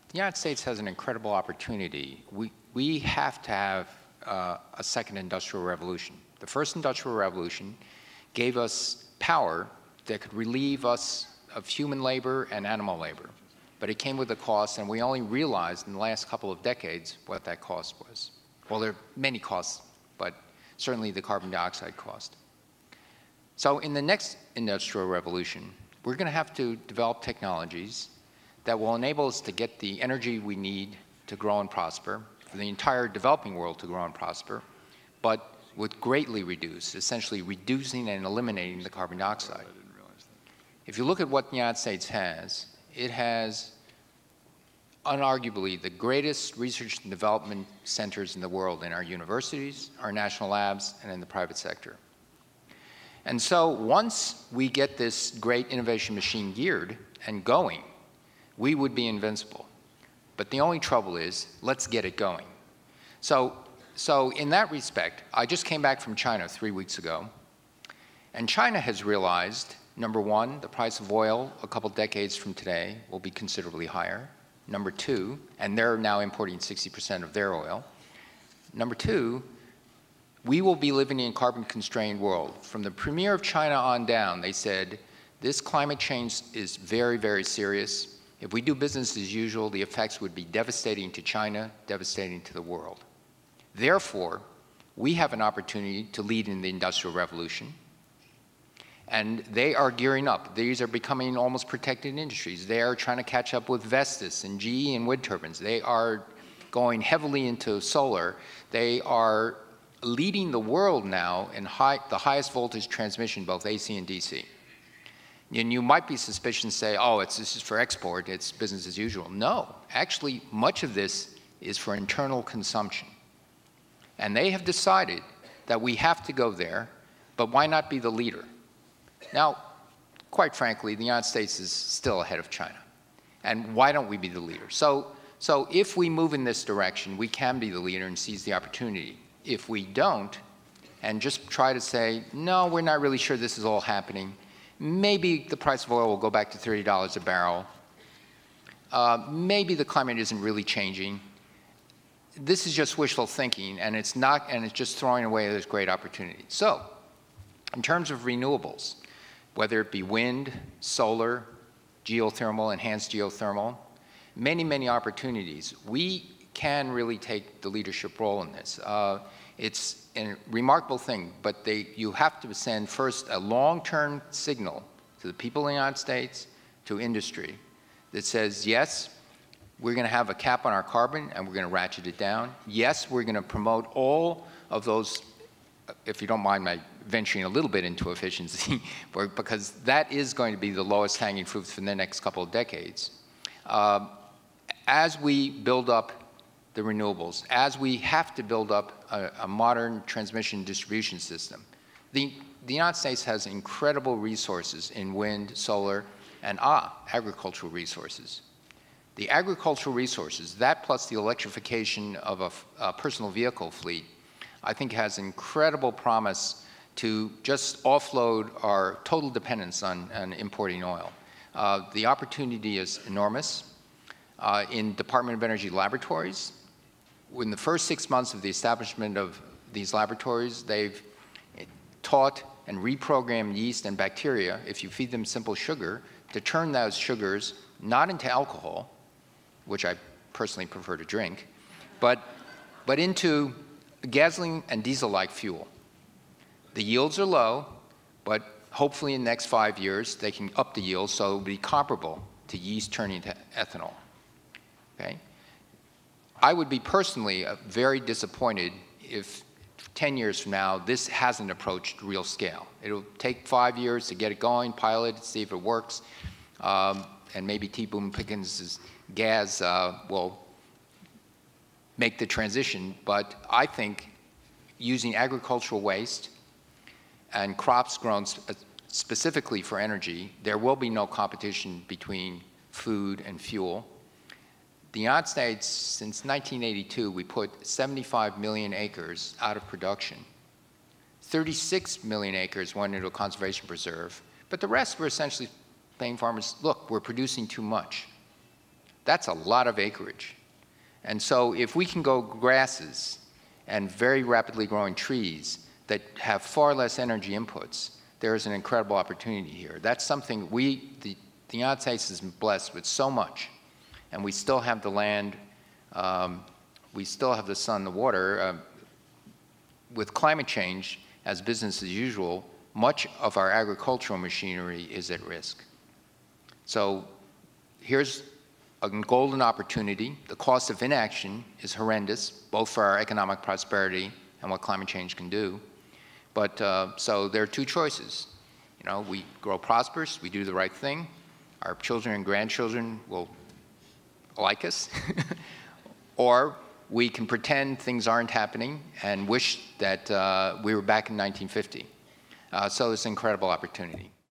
The United States has an incredible opportunity. We have to have a second industrial revolution. The first industrial revolution gave us power that could relieve us of human labor and animal labor. But it came with a cost, and we only realized in the last couple of decades what that cost was. Well, there are many costs, but certainly the carbon dioxide cost. So in the next industrial revolution, we're going to have to develop technologies that will enable us to get the energy we need to grow and prosper, for the entire developing world to grow and prosper, but would greatly reduce, essentially reducing and eliminating the carbon dioxide. If you look at what the United States has, it has unarguably the greatest research and development centers in the world in our universities, our national labs, and in the private sector. And so once we get this great innovation machine geared and going, we would be invincible. But the only trouble is, let's get it going. So in that respect, I just came back from China 3 weeks ago, and China has realized, number one, the price of oil a couple decades from today will be considerably higher. Number two, and they're now importing 60% of their oil. Number two, we will be living in a carbon-constrained world. From the premier of China on down, they said, this climate change is very, very serious. If we do business as usual, the effects would be devastating to China, devastating to the world. Therefore, we have an opportunity to lead in the Industrial Revolution. And they are gearing up. These are becoming almost protected industries. They are trying to catch up with Vestas and GE and wind turbines. They are going heavily into solar. They are leading the world now in the highest voltage transmission, both AC and DC. And you might be suspicious and say, oh, this is for export, it's business as usual. No, actually, much of this is for internal consumption. And they have decided that we have to go there, but why not be the leader? Now, quite frankly, the United States is still ahead of China. And why don't we be the leader? So if we move in this direction, we can be the leader and seize the opportunity. If we don't, and just try to say, no, we're not really sure this is all happening, maybe the price of oil will go back to $30 a barrel. Maybe the climate isn't really changing. This is just wishful thinking, and it's just throwing away this great opportunity. So, in terms of renewables, whether it be wind, solar, geothermal, enhanced geothermal, many, many opportunities. We can really take the leadership role in this. It's a remarkable thing, but you have to send first a long-term signal to the people in the United States, to industry, that says, yes, we're going to have a cap on our carbon and we're going to ratchet it down. Yes, we're going to promote all of those, if you don't mind my venturing a little bit into efficiency, because that is going to be the lowest hanging fruit for the next couple of decades. As we build up the renewables, as we have to build up a modern transmission distribution system, the United States has incredible resources in wind, solar, and agricultural resources. The agricultural resources, that plus the electrification of a personal vehicle fleet, I think has incredible promise to just offload our total dependence on importing oil. The opportunity is enormous. In Department of Energy laboratories, in the first 6 months of the establishment of these laboratories, they've taught and reprogrammed yeast and bacteria, if you feed them simple sugar, to turn those sugars not into alcohol, which I personally prefer to drink, but into gasoline and diesel-like fuel. The yields are low, but hopefully in the next 5 years, they can up the yield so it will be comparable to yeast turning to ethanol. Okay? I would be personally very disappointed if 10 years from now, this hasn't approached real scale. It'll take 5 years to get it going, pilot it, see if it works, and maybe T. Boone Pickens' gas will make the transition. But I think using agricultural waste and crops grown specifically for energy, there will be no competition between food and fuel. The United States, since 1982, we put 75 million acres out of production. 36 million acres went into a conservation preserve, but the rest were essentially saying farmers, look, we're producing too much. That's a lot of acreage. And so if we can go grasses and very rapidly growing trees that have far less energy inputs, there is an incredible opportunity here. That's something the United States has been blessed with so much, and we still have the land, we still have the sun, the water. With climate change, as business as usual, much of our agricultural machinery is at risk. So here's a golden opportunity. The cost of inaction is horrendous, both for our economic prosperity and what climate change can do. But so there are two choices. You know, we grow prosperous, we do the right thing, our children and grandchildren will like us, or we can pretend things aren't happening and wish that we were back in 1950. So it's an incredible opportunity.